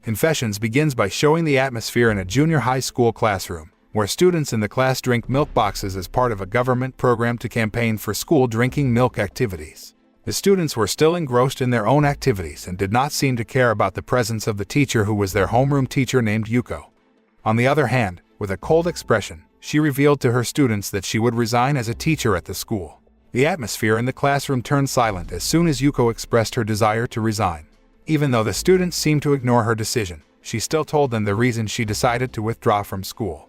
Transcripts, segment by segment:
Confessions begins by showing the atmosphere in a junior high school classroom, where students in the class drink milk boxes as part of a government program to campaign for school drinking milk activities. The students were still engrossed in their own activities and did not seem to care about the presence of the teacher, who was their homeroom teacher named Yuko. On the other hand, with a cold expression, she revealed to her students that she would resign as a teacher at the school. The atmosphere in the classroom turned silent as soon as Yuko expressed her desire to resign. Even though the students seemed to ignore her decision, she still told them the reason she decided to withdraw from school.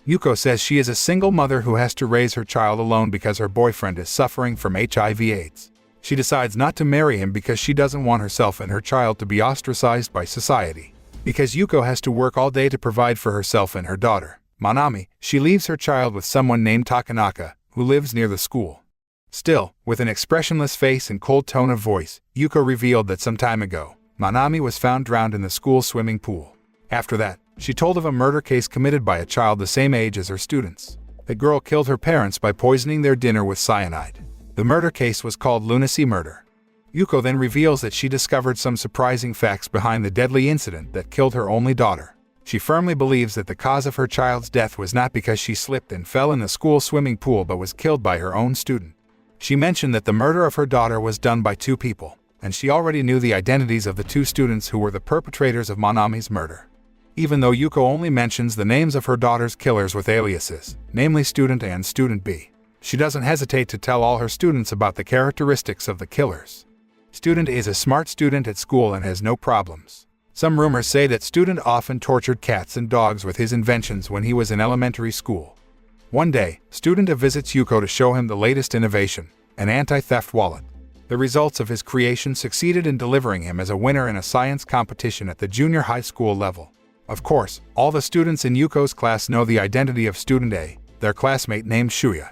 Yuko says she is a single mother who has to raise her child alone because her boyfriend is suffering from HIV/AIDS. She decides not to marry him because she doesn't want herself and her child to be ostracized by society. Because Yuko has to work all day to provide for herself and her daughter, Manami, she leaves her child with someone named Takanaka, who lives near the school. Still, with an expressionless face and cold tone of voice, Yuko revealed that some time ago, Manami was found drowned in the school swimming pool. After that, she told of a murder case committed by a child the same age as her students. The girl killed her parents by poisoning their dinner with cyanide. The murder case was called lunacy murder. Yuko then reveals that she discovered some surprising facts behind the deadly incident that killed her only daughter. She firmly believes that the cause of her child's death was not because she slipped and fell in the school swimming pool but was killed by her own student. She mentioned that the murder of her daughter was done by two people, and she already knew the identities of the two students who were the perpetrators of Manami's murder. Even though Yuko only mentions the names of her daughter's killers with aliases, namely Student A and Student B, she doesn't hesitate to tell all her students about the characteristics of the killers. Student A is a smart student at school and has no problems. Some rumors say that Student often tortured cats and dogs with his inventions when he was in elementary school. One day, Student A visits Yuko to show him the latest innovation, an anti-theft wallet. The results of his creation succeeded in delivering him as a winner in a science competition at the junior high school level. Of course, all the students in Yuko's class know the identity of Student A, their classmate named Shuya.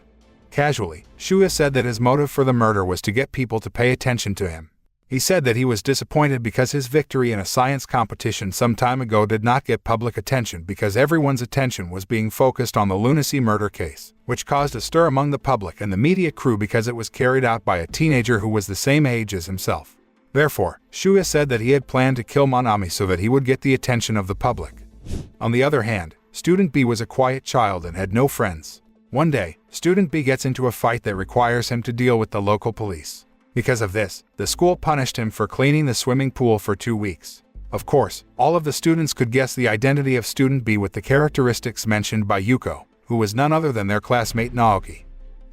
Casually, Shuya said that his motive for the murder was to get people to pay attention to him. He said that he was disappointed because his victory in a science competition some time ago did not get public attention because everyone's attention was being focused on the lunacy murder case, which caused a stir among the public and the media crew because it was carried out by a teenager who was the same age as himself. Therefore, Shuya said that he had planned to kill Manami so that he would get the attention of the public. On the other hand, Student B was a quiet child and had no friends. One day, Student B gets into a fight that requires him to deal with the local police. Because of this, the school punished him for cleaning the swimming pool for 2 weeks. Of course, all of the students could guess the identity of Student B with the characteristics mentioned by Yuko, who was none other than their classmate Naoki.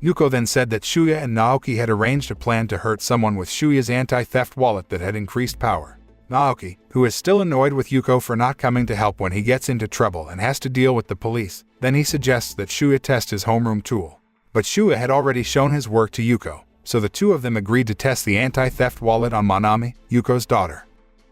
Yuko then said that Shuya and Naoki had arranged a plan to hurt someone with Shuya's anti-theft wallet that had increased power. Naoki, who is still annoyed with Yuko for not coming to help when he gets into trouble and has to deal with the police, then he suggests that Shuya test his homeroom tool. But Shuya had already shown his work to Yuko, so the two of them agreed to test the anti-theft wallet on Manami, Yuko's daughter.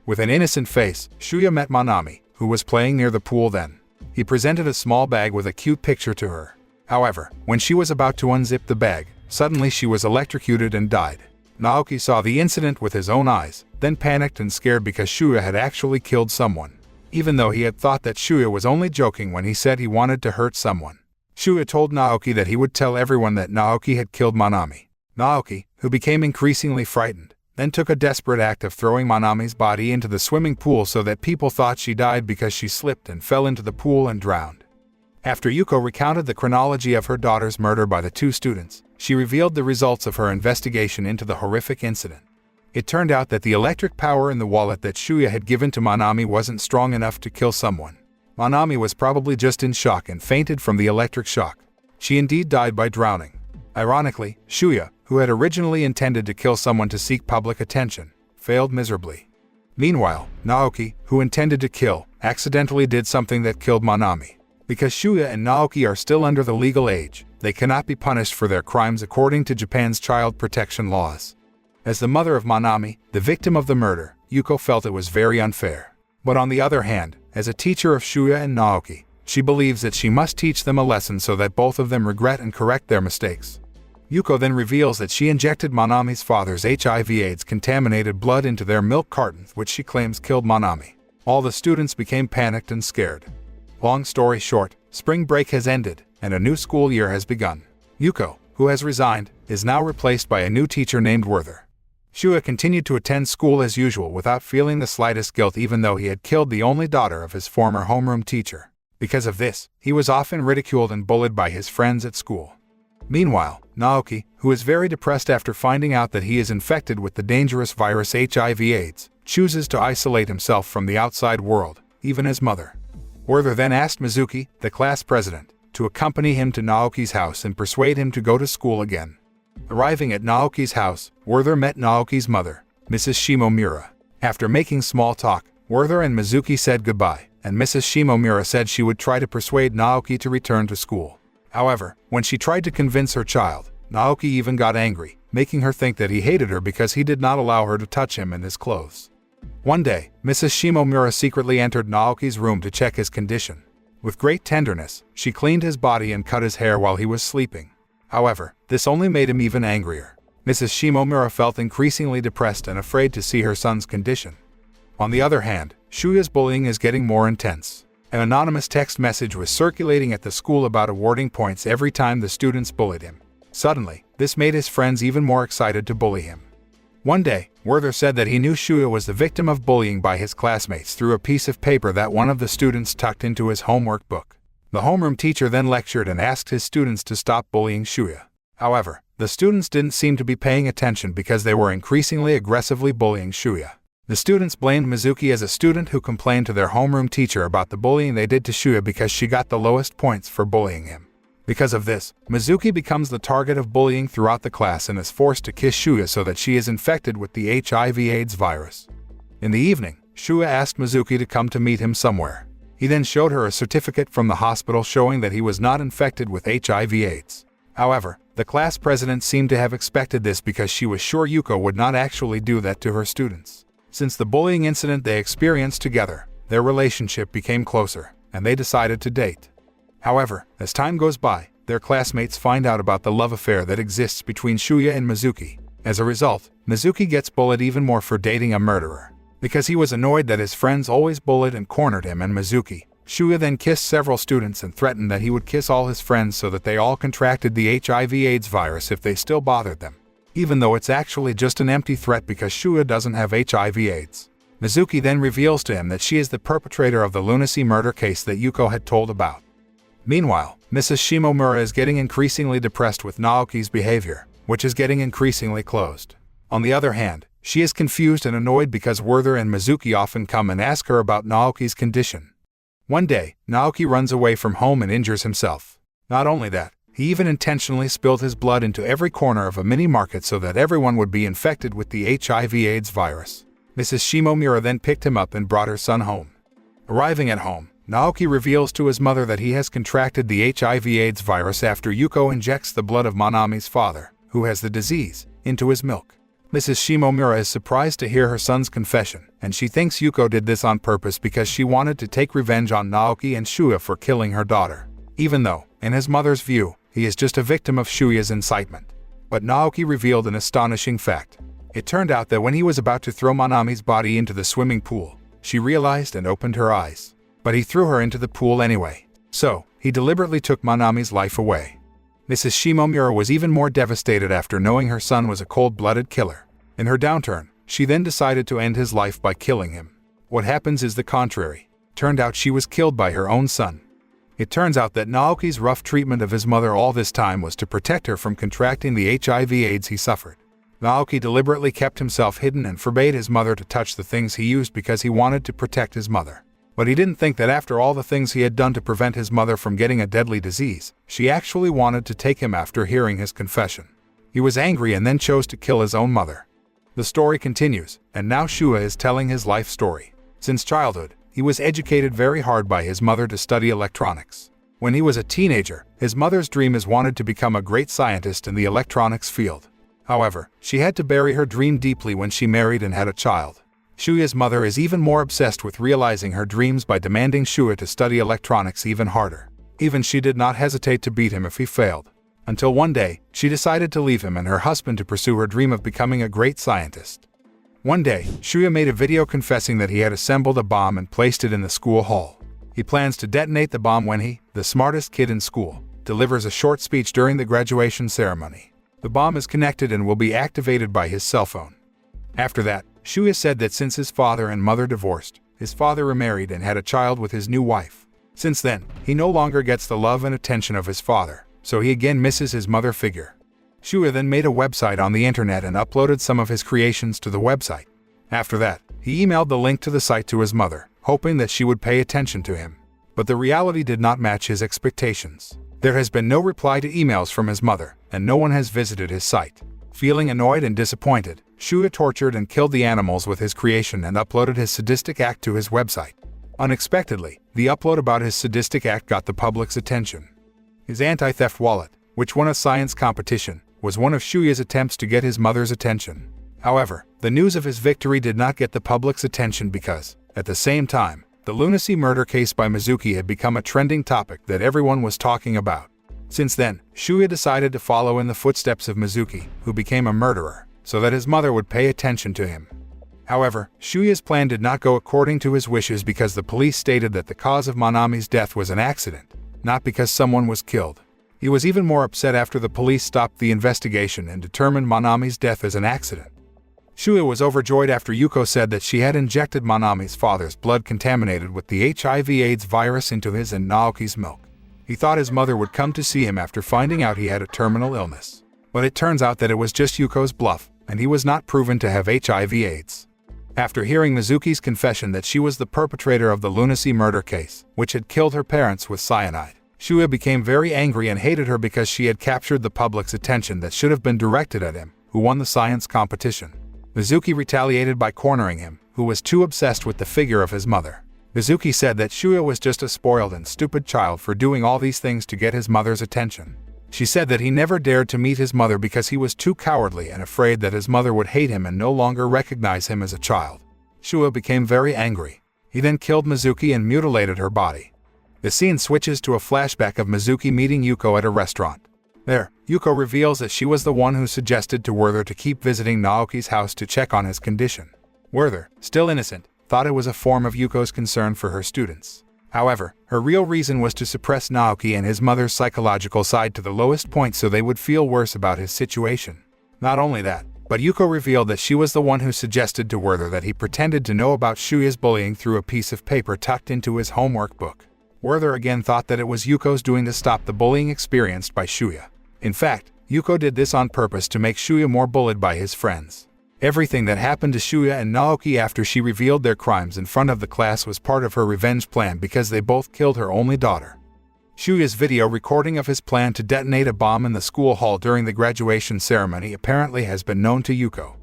With an innocent face, Shuya met Manami, who was playing near the pool then. He presented a small bag with a cute picture to her. However, when she was about to unzip the bag, suddenly she was electrocuted and died. Naoki saw the incident with his own eyes, then panicked and scared because Shuya had actually killed someone. Even though he had thought that Shuya was only joking when he said he wanted to hurt someone. Shuya told Naoki that he would tell everyone that Naoki had killed Manami. Naoki, who became increasingly frightened, then took a desperate act of throwing Manami's body into the swimming pool so that people thought she died because she slipped and fell into the pool and drowned. After Yuko recounted the chronology of her daughter's murder by the two students, she revealed the results of her investigation into the horrific incident. It turned out that the electric power in the wallet that Shuya had given to Manami wasn't strong enough to kill someone. Manami was probably just in shock and fainted from the electric shock. She indeed died by drowning. Ironically, Shuya, who had originally intended to kill someone to seek public attention, failed miserably. Meanwhile, Naoki, who intended to kill, accidentally did something that killed Manami. Because Shuya and Naoki are still under the legal age, they cannot be punished for their crimes according to Japan's child protection laws. As the mother of Manami, the victim of the murder, Yuko felt it was very unfair. But on the other hand, as a teacher of Shuya and Naoki, she believes that she must teach them a lesson so that both of them regret and correct their mistakes. Yuko then reveals that she injected Manami's father's HIV/AIDS contaminated blood into their milk cartons, which she claims killed Manami. All the students became panicked and scared. Long story short, spring break has ended, and a new school year has begun. Yuko, who has resigned, is now replaced by a new teacher named Werther. Shuya continued to attend school as usual without feeling the slightest guilt, even though he had killed the only daughter of his former homeroom teacher. Because of this, he was often ridiculed and bullied by his friends at school. Meanwhile, Naoki, who is very depressed after finding out that he is infected with the dangerous virus HIV/AIDS, chooses to isolate himself from the outside world, even his mother. Werther then asked Mizuki, the class president, to accompany him to Naoki's house and persuade him to go to school again. Arriving at Naoki's house, Werther met Naoki's mother, Mrs. Shimomura. After making small talk, Werther and Mizuki said goodbye, and Mrs. Shimomura said she would try to persuade Naoki to return to school. However, when she tried to convince her child, Naoki even got angry, making her think that he hated her because he did not allow her to touch him and his clothes. One day, Mrs. Shimomura secretly entered Naoki's room to check his condition. With great tenderness, she cleaned his body and cut his hair while he was sleeping. However, this only made him even angrier. Mrs. Shimomura felt increasingly depressed and afraid to see her son's condition. On the other hand, Shuya's bullying is getting more intense. An anonymous text message was circulating at the school about awarding points every time the students bullied him. Suddenly, this made his friends even more excited to bully him. One day, Werther said that he knew Shuya was the victim of bullying by his classmates through a piece of paper that one of the students tucked into his homework book. The homeroom teacher then lectured and asked his students to stop bullying Shuya. However, the students didn't seem to be paying attention because they were increasingly aggressively bullying Shuya. The students blamed Mizuki as a student who complained to their homeroom teacher about the bullying they did to Shuya because she got the lowest points for bullying him. Because of this, Mizuki becomes the target of bullying throughout the class and is forced to kiss Shuya so that she is infected with the HIV/AIDS virus. In the evening, Shuya asked Mizuki to come to meet him somewhere. He then showed her a certificate from the hospital showing that he was not infected with HIV/AIDS. However, the class president seemed to have expected this because she was sure Yuko would not actually do that to her students. Since the bullying incident they experienced together, their relationship became closer, and they decided to date. However, as time goes by, their classmates find out about the love affair that exists between Shuya and Mizuki. As a result, Mizuki gets bullied even more for dating a murderer. Because he was annoyed that his friends always bullied and cornered him and Mizuki, Shuya then kissed several students and threatened that he would kiss all his friends so that they all contracted the HIV/AIDS virus if they still bothered them. Even though it's actually just an empty threat because Shuya doesn't have HIV/AIDS. Mizuki then reveals to him that she is the perpetrator of the lunacy murder case that Yuko had told about. Meanwhile, Mrs. Shimomura is getting increasingly depressed with Naoki's behavior, which is getting increasingly closed. On the other hand, she is confused and annoyed because Werther and Mizuki often come and ask her about Naoki's condition. One day, Naoki runs away from home and injures himself. Not only that, he even intentionally spilled his blood into every corner of a mini-market so that everyone would be infected with the HIV/AIDS virus. Mrs. Shimomura then picked him up and brought her son home. Arriving at home, Naoki reveals to his mother that he has contracted the HIV/AIDS virus after Yuko injects the blood of Manami's father, who has the disease, into his milk. Mrs. Shimomura is surprised to hear her son's confession, and she thinks Yuko did this on purpose because she wanted to take revenge on Naoki and Shuya for killing her daughter. Even though, in his mother's view, he is just a victim of Shuya's incitement. But Naoki revealed an astonishing fact. It turned out that when he was about to throw Manami's body into the swimming pool, she realized and opened her eyes. But he threw her into the pool anyway. So, he deliberately took Manami's life away. Mrs. Shimomura was even more devastated after knowing her son was a cold-blooded killer. In her downturn, she then decided to end his life by killing him. What happens is the contrary. Turned out she was killed by her own son. It turns out that Naoki's rough treatment of his mother all this time was to protect her from contracting the HIV/AIDS he suffered. Naoki deliberately kept himself hidden and forbade his mother to touch the things he used because he wanted to protect his mother. But he didn't think that after all the things he had done to prevent his mother from getting a deadly disease, she actually wanted to take him after hearing his confession. He was angry and then chose to kill his own mother. The story continues, and now Shuya is telling his life story. Since childhood, he was educated very hard by his mother to study electronics. When he was a teenager, his mother's dream is wanted to become a great scientist in the electronics field. However, she had to bury her dream deeply when she married and had a child. Shuya's mother is even more obsessed with realizing her dreams by demanding Shuya to study electronics even harder. Even she did not hesitate to beat him if he failed. Until one day, she decided to leave him and her husband to pursue her dream of becoming a great scientist. One day, Shuya made a video confessing that he had assembled a bomb and placed it in the school hall. He plans to detonate the bomb when he, the smartest kid in school, delivers a short speech during the graduation ceremony. The bomb is connected and will be activated by his cell phone. After that, Shuya said that since his father and mother divorced, his father remarried and had a child with his new wife. Since then, he no longer gets the love and attention of his father, so he again misses his mother figure. Shuya then made a website on the internet and uploaded some of his creations to the website. After that, he emailed the link to the site to his mother, hoping that she would pay attention to him. But the reality did not match his expectations. There has been no reply to emails from his mother, and no one has visited his site. Feeling annoyed and disappointed, Shuya tortured and killed the animals with his creation and uploaded his sadistic act to his website. Unexpectedly, the upload about his sadistic act got the public's attention. His anti-theft wallet, which won a science competition, was one of Shuya's attempts to get his mother's attention. However, the news of his victory did not get the public's attention because, at the same time, the lunacy murder case by Mizuki had become a trending topic that everyone was talking about. Since then, Shuya decided to follow in the footsteps of Mizuki, who became a murderer, so that his mother would pay attention to him. However, Shuya's plan did not go according to his wishes because the police stated that the cause of Manami's death was an accident, not because someone was killed. He was even more upset after the police stopped the investigation and determined Manami's death as an accident. Shuya was overjoyed after Yuko said that she had injected Manami's father's blood contaminated with the HIV/AIDS virus into his and Naoki's milk. He thought his mother would come to see him after finding out he had a terminal illness. But it turns out that it was just Yuko's bluff, and he was not proven to have HIV/AIDS. After hearing Mizuki's confession that she was the perpetrator of the lunacy murder case, which had killed her parents with cyanide, Shuya became very angry and hated her because she had captured the public's attention that should have been directed at him, who won the science competition. Mizuki retaliated by cornering him, who was too obsessed with the figure of his mother. Mizuki said that Shuya was just a spoiled and stupid child for doing all these things to get his mother's attention. She said that he never dared to meet his mother because he was too cowardly and afraid that his mother would hate him and no longer recognize him as a child. Shuya became very angry. He then killed Mizuki and mutilated her body. The scene switches to a flashback of Mizuki meeting Yuko at a restaurant. There, Yuko reveals that she was the one who suggested to Werther to keep visiting Naoki's house to check on his condition. Werther, still innocent, thought it was a form of Yuko's concern for her students. However, her real reason was to suppress Naoki and his mother's psychological side to the lowest point so they would feel worse about his situation. Not only that, but Yuko revealed that she was the one who suggested to Werther that he pretended to know about Shuya's bullying through a piece of paper tucked into his homework book. Werther again thought that it was Yuko's doing to stop the bullying experienced by Shuya. In fact, Yuko did this on purpose to make Shuya more bullied by his friends. Everything that happened to Shuya and Naoki after she revealed their crimes in front of the class was part of her revenge plan because they both killed her only daughter. Shuya's video recording of his plan to detonate a bomb in the school hall during the graduation ceremony apparently has been known to Yuko.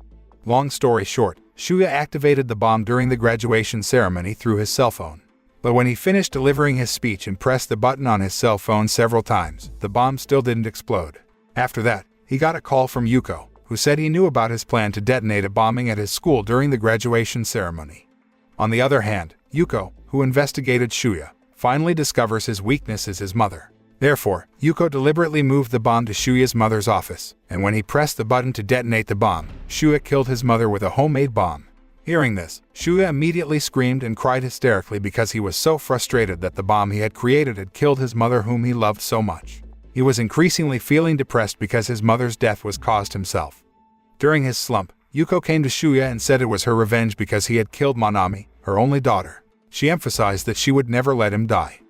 Long story short, Shuya activated the bomb during the graduation ceremony through his cell phone. But when he finished delivering his speech and pressed the button on his cell phone several times, the bomb still didn't explode. After that, he got a call from Yuko, who said he knew about his plan to detonate a bombing at his school during the graduation ceremony. On the other hand, Yuko, who investigated Shuya, finally discovers his weakness is his mother. Therefore, Yuko deliberately moved the bomb to Shuya's mother's office, and when he pressed the button to detonate the bomb, Shuya killed his mother with a homemade bomb. Hearing this, Shuya immediately screamed and cried hysterically because he was so frustrated that the bomb he had created had killed his mother whom he loved so much. He was increasingly feeling depressed because his mother's death was caused himself. During his slump, Yuko came to Shuya and said it was her revenge because he had killed Manami, her only daughter. She emphasized that she would never let him die.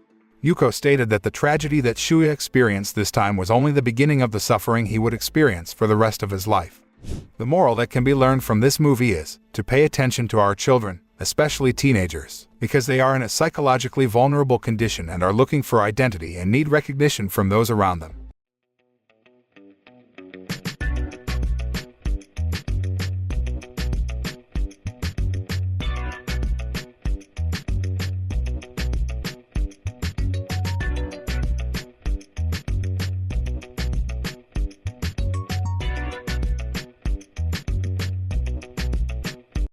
Yuko stated that the tragedy that Shuya experienced this time was only the beginning of the suffering he would experience for the rest of his life. The moral that can be learned from this movie is to pay attention to our children, especially teenagers, because they are in a psychologically vulnerable condition and are looking for identity and need recognition from those around them.